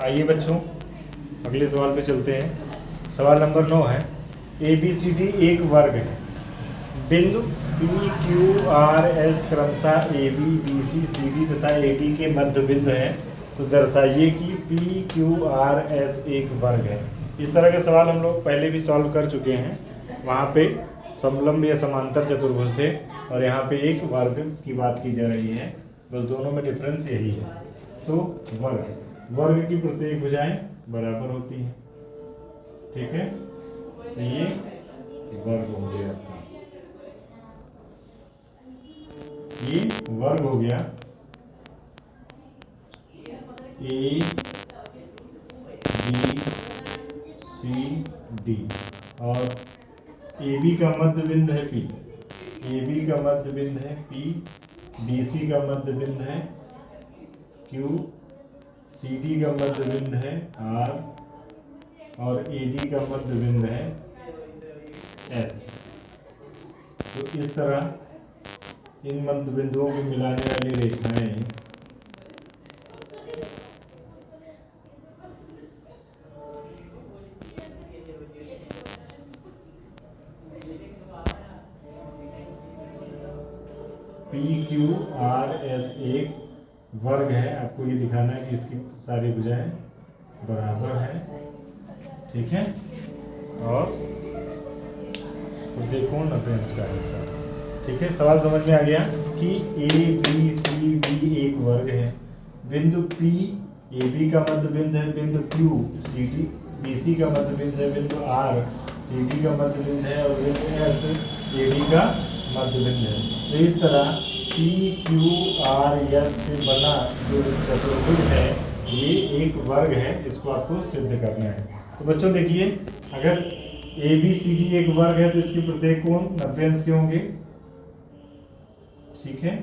आइए बच्चों, अगले सवाल पे चलते हैं। सवाल नंबर 9 है, ए बी सी डी एक वर्ग है। बिंदु पी क्यू आर एस क्रमशः A B B C C D तथा ए डी के मध्य बिंदु हैं, तो दर्शाइए कि पी क्यू आर एस एक वर्ग है। इस तरह के सवाल हम लोग पहले भी सॉल्व कर चुके हैं। वहाँ पे समलंब या समांतर चतुर्भुज थे और यहाँ पे एक वर्ग की बात की जा रही है। बस दोनों में डिफरेंस यही है। तो वर्ग की प्रत्येक भुजाएं बराबर होती हैं। ठीक है, ये वर्ग हो गया, ये वर्ग हो गया ए बी सी डी और ए बी का मध्य बिंदु है पी, ए बी का मध्य बिंदु है पी, बी सी का मध्य बिंदु है क्यू, सी डी का मध्य बिंदु है आर और ए डी का मध्य बिंदु है एस। तो इस तरह इन मध्य बिंदुओं को मिलाने वाली रेखाएं पी क्यू आर एस एक वर्ग है। आपको ये दिखाना है कि इसकी सारी भुजाएं बराबर हैं। ठीक है, और त्रिकोण अपेंस का हिस्सा। ठीक है, सवाल समझ में आ गया कि ए बी सी डी एक वर्ग है। बिंदु पी ए बी का मध्य बिंदु है, बिंदु Q C D B C का मध्य बिंदु है, बिंदु आर सी डी का मध्य बिंदु है और बिंदु एस ए डी का मध्य बिंदु है। तो इस तरह पी क्यू आर एस से बना जो चतुर्भुज है ये एक वर्ग है। इसको आपको सिद्ध करना है। तो बच्चों देखिए, अगर ए बी सी डी एक वर्ग है तो इसके प्रत्येक कोण 90 अंश के होंगे। ठीक है,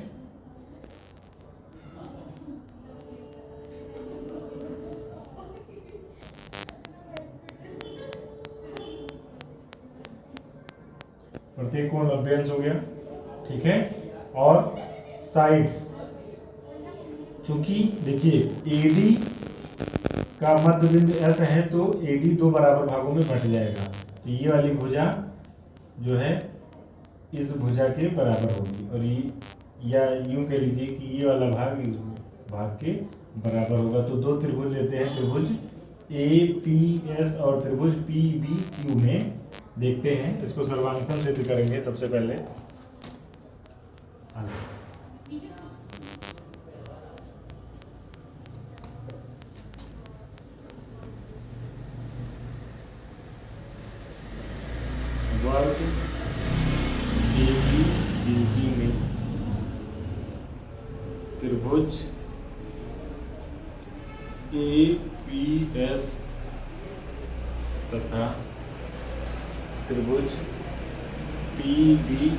प्रत्येक कोण 90 अंश हो गया। ठीक है, और साइड, चूंकि देखिए एडी का मध्य बिंदु एस है तो एडी दो बराबर भागों में बंट जाएगा। तो ये वाली भुजा जो है इस भुजा के बराबर होगी और ये, या यूं कह लीजिए कि ये वाला भाग इस भाग के बराबर होगा। तो दो त्रिभुज लेते हैं, त्रिभुज ए पी एस और त्रिभुज पी बी क्यू में देखते हैं। इसको सर्वांगसम सिद्ध करेंगे सबसे पहले। वर्ग ए बी सी डी में त्रिभुज ए पी एस तथा त्रिभुज P B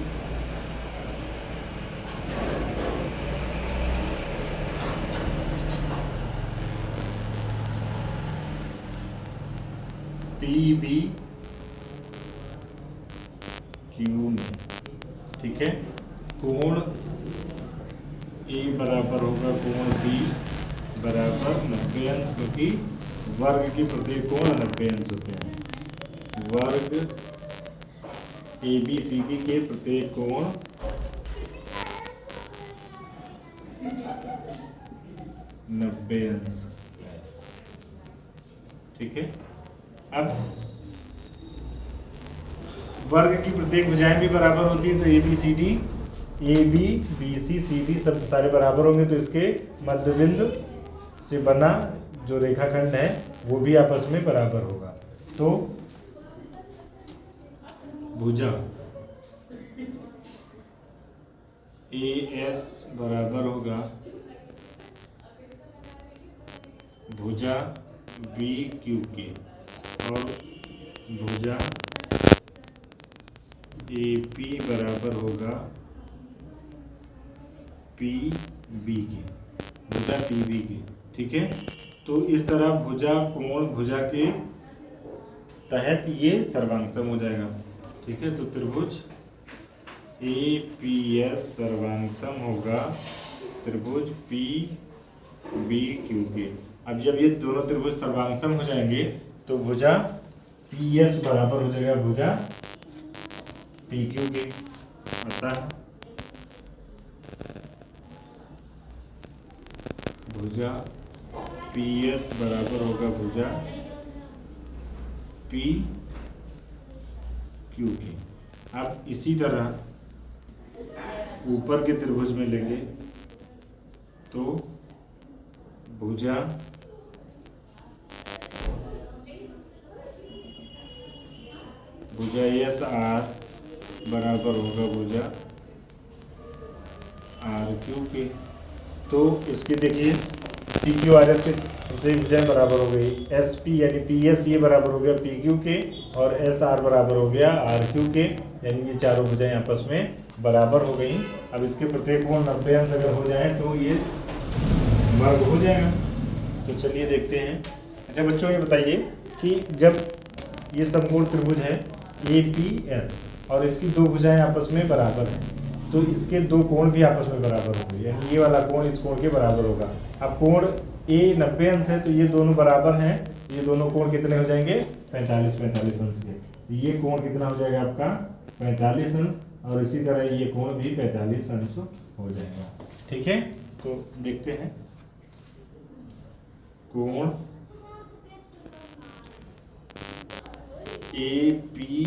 P B Q में। ठीक है, कोण ए बराबर होगा कोण बी बराबर 90 अंश, क्योंकि वर्ग की प्रत्येक कोण 90 अंश होते हैं। वर्ग ए बी सी डी के प्रत्येक कोण 90 अंश। ठीक है, अब वर्ग की प्रत्येक भुजाएं भी बराबर होती हैं। तो A B C D, A B B C C D सब सारे बराबर होंगे। तो इसके मध्य बिंदु से बना जो रेखाखंड है वो भी आपस में बराबर होगा। तो भुजा ए एस बराबर होगा भुजा बी क्यू के और भुजा ए पी बराबर होगा पी बी की, भुजा पी बी की। ठीक है, तो इस तरह भुजा कोण भुजा के तहत ये सर्वांगसम हो जाएगा। ठीक है, तो त्रिभुज ए पी एस सर्वांगसम होगा त्रिभुज पी बी क्यू के। अब जब ये दोनों त्रिभुज सर्वांगसम हो जाएंगे तो भुजा पी एस बराबर हो जाएगा भुजा पी क्यू के। अतः भुजा पी एस बराबर होगा भुजा पी क्यू के। अब इसी तरह ऊपर के त्रिभुज में लेंगे तो भुजा एस आर बराबर होगा भुजा आर क्यू के। तो इसकी देखिए पी क्यू आर एस की भुजाएं बराबर हो गई, एस पी यानी पी एस ये बराबर हो गया पी क्यू के, और एस आर बराबर हो गया आर क्यू के, यानी ये चारों भुजाएं आपस में बराबर हो गई। अब इसके प्रत्येक कोण 90 अंश अगर हो जाए तो ये वर्ग हो जाएगा। तो चलिए देखते हैं। अच्छा बच्चों ये बताइए कि जब ये समकोण त्रिभुज है ए पी एस और इसकी दो भुजाएं आपस में बराबर हैं तो इसके दो कोण भी आपस में बराबर होंगे, यानी ये वाला कोण इस कोण के बराबर होगा। अब कोण ए 90 अंश है तो ये दोनों बराबर हैं, ये दोनों कोण कितने हो जाएंगे 45 अंश के। तो ये कोण कितना हो जाएगा आपका 45 अंश, और इसी तरह ये कोण भी 45 अंश हो जाएगा। ठीक है, तो देखते हैं कोण ए पी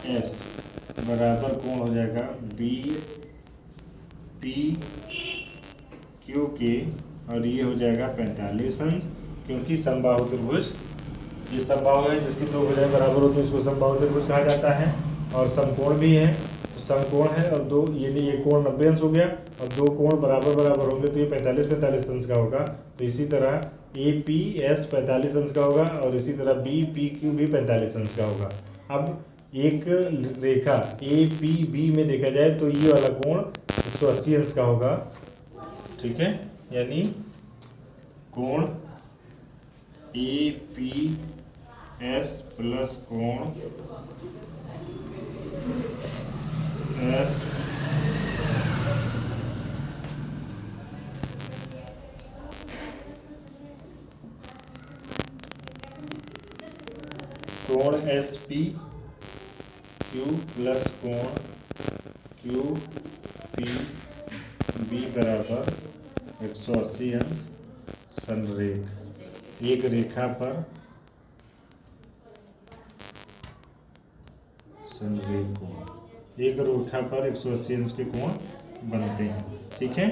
एस बराबर कोण हो जाएगा बी पी क्यू के, और ये हो जाएगा 45 अंश, क्योंकि समबाहु त्रिभुज, ये समबाहु है जिसकी दो भुजाएं बराबर होती है इसको समबाहु त्रिभुज कहा जाता है, और समकोण भी है तो समकोण है, और दो ये कोण 90 अंश हो गया और दो कोण बराबर होंगे तो ये 45 अंश का होगा। तो इसी तरह ए पी एस 45 अंश का होगा और इसी तरह बी पी क्यू भी 45 अंश का होगा। अब एक रेखा ए पी बी में देखा जाए तो ये वाला कोण 180 अंश का होगा। ठीक है, यानी कोण ए पी एस प्लस कोण एस कोण एस पी क्यू प्लस कोण क्यू पी बी बराबर 180 अंश संरेख। एक रेखा पर संरेख कोण, एक रेखा पर 180 अंश के कोण बनते हैं। ठीक है,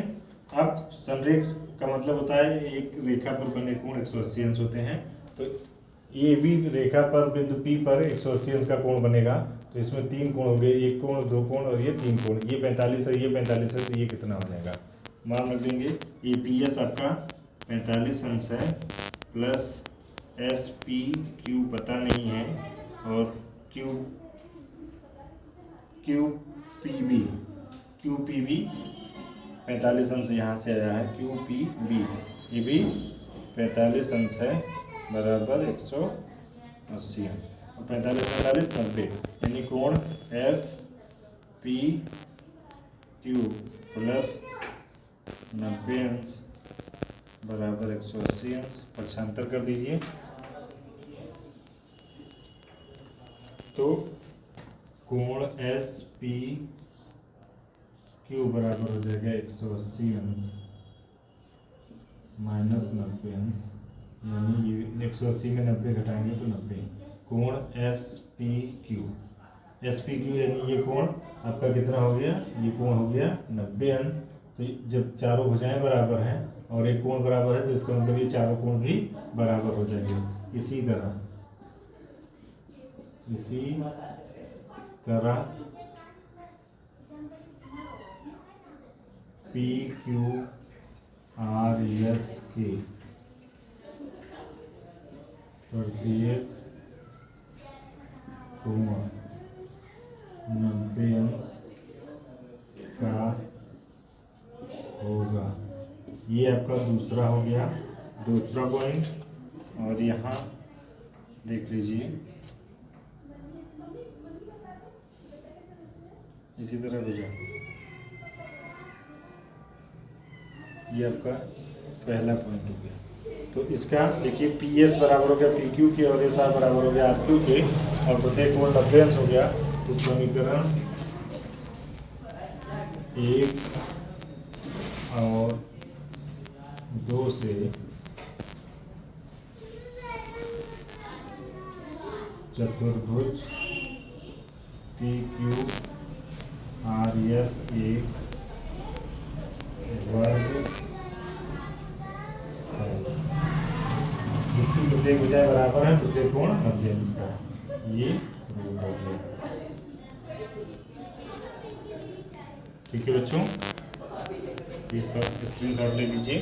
अब संरेख का मतलब होता है एक रेखा पर बने कोण 180 अंश होते हैं। तो ये भी रेखा पर बिंदु P पर 180 अंश का कोण बनेगा, तो इसमें तीन कोण हो गए, एक कोण, दो कोण और ये तीन कोण। ये 45 है, ये 45 है, तो ये कितना हो जाएगा मान रख देंगे। ए पी एस आपका 45 अंश है प्लस एस पी क्यू पता नहीं है, और क्यू पी बी 45 अंश यहाँ से आया है, क्यू पी बी ये भी 45 अंश है बराबर 180 अंश, और 45 90, यानी कोण एस पी क्यू प्लस 90 अंश बराबर 180 अंश। पक्षांतर कर दीजिए तो कोण एस पी क्यू बराबर हो जाएगा 180 अंश माइनस 90 अंश, यानी ये 180 में 90 घटाएंगे तो 90। कोण एस पी क्यू यानी ये कोण आपका कितना हो गया, ये कोण हो गया 90 अंश। तो जब चारों भुजाएं बराबर हैं और एक कोण बराबर है तो इसका मतलब ये चारों कोण भी बराबर हो जाएंगे। इसी तरह पी क्यू आर एस के प्रत्येक कोण 90 अंश का होगा। ये आपका दूसरा हो गया, दूसरा पॉइंट। और यहाँ देख लीजिए इसी तरह भुजा, ये आपका पहला पॉइंट हो गया। तो इसका देखिए पी एस बराबर हो गया पी क्यू के और एस आर बराबर हो गया आर क्यू के और प्रत्येक कोण लब्धेंश हो गया। तो समीकरण 1 और 2 से चतुर्भुज पी क्यू आर एस एक वर्ग है जिसकी प्रत्येक भुजाएं बराबर है प्रत्येक कोण मध्यंश का। ये रूल हो गया। ठीक है बच्चों, ये सब स्क्रीनशॉट ले लीजिए।